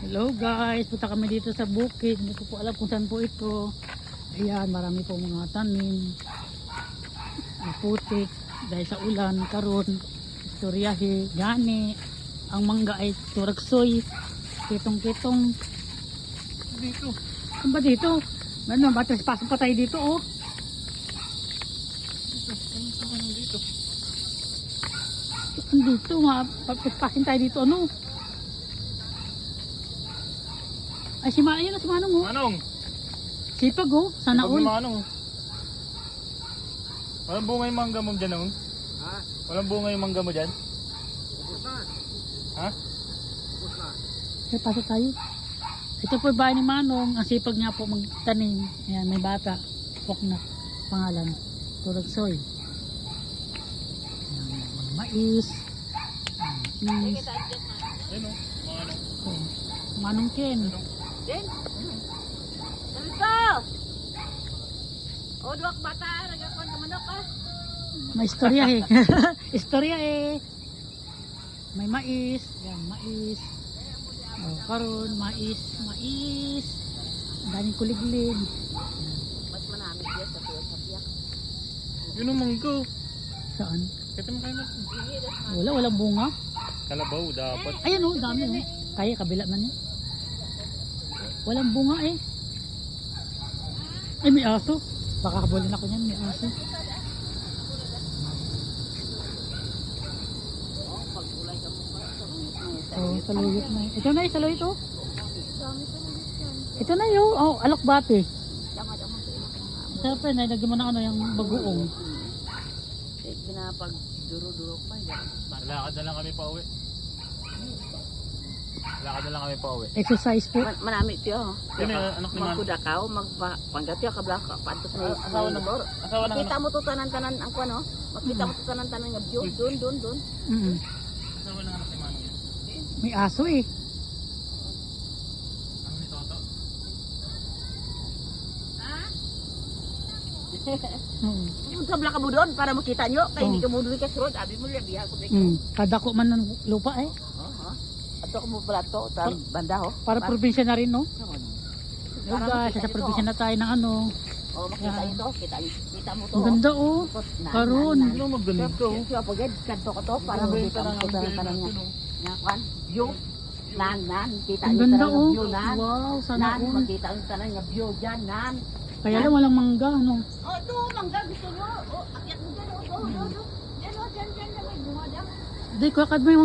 Hello guys, punta kami dito sa bukid. Hindi ko po alam kung saan po ito. Ayan, marami po mga tanim. Putik dahil sa ulan, karon, istoryahe, gani. Ang mangga ay turagsoy, kitong-kitong. Dito. Ano ba dito? Ano ba? Pasok pa tayo dito oh. Dito. Dito, papasin tayo dito ano? Ay, si Manong, si Manong oh. Manong. Sipag oh, sana all. Manong. Walang bunga yung mangga mo dyan, Nong? Ha? Walang bunga yung mangga mo dyan? Ubus na. Ha? Ubus na. Kaya pasok tayo. Ito po yung bahay ni Manong. Ang sipag niya po magtanim. Ayan, may bata. Pok na pangalan. Turagsoy. Ayan, mga mais. Mais. Ayun o, Manong. Oh, Manong Ken. Din? Dito! O, duwak bata, nagkakuan ka manok ah. May istorya eh. Istorya eh. May mais. Ayan, mais. Oh, karon mais. Mais. Ang daming kuliglig. Mas manamit yan sa tuwa sa piyak. Yun ang mangga. Saan? Kaya mo kayo natin. Walang bunga. Kalabaw, dapat. Ayan oh, dami oh. Kaya kabila man eh. Walang bunga eh. Ay, may aso. Baka habulin ako niyan, may aso. Oh, saluyot na. Ito na, saluyot oh. Ito na yun. Oh, alokbate. Sarap na, nilagyan mo na ano, yung bagoong. Eh, pinapag duro-duro pa yan. Lakad na lang kami pa uwi. Lakad na lang kami pa uwi. Exercise po. Manamit yun. Yun yung anak ni Manong. Magkudakaw, magpanggat yun, kabla ka, pantos na yung Asawa ng motor. Asawa ng Makita mo to tanan-tanan, ang kuwan oh. Makita mo to tanan-tanan nga view, dun. Asawa ng anak ni Manong yan. May aso eh. Ano ni Toto? Punta bala ka mo doon para makita nyo. Kaya hindi ka mo doon ka surod. Abi mo lang, biya ko dito. Kadako man ng lupa eh. Ato ko mo pala to, sa banda ho. Para probinsya na rin no. Hey Para guys, makita sa nyo probinsya na tayo ng ano. Oh, makita nyo to, kita mo to. Ang ganda oh. Karon. Ano maganda oh. Siya pagod, kanto ko to para makita mo to tanan niya. Nga kwan, view. Nan, kita Ang nyo ganda tanan oh. view, nan. Wow, sana Nan, all. makita nyo tanan nga view dyan, nan. Kaya lang walang mangga no. Oh, ito, mangga, gusto nyo. Oh, akyat mo dyan, oh, dyan, oh, dyan, dyan, na may bunga dyan. Di, kakad mo yung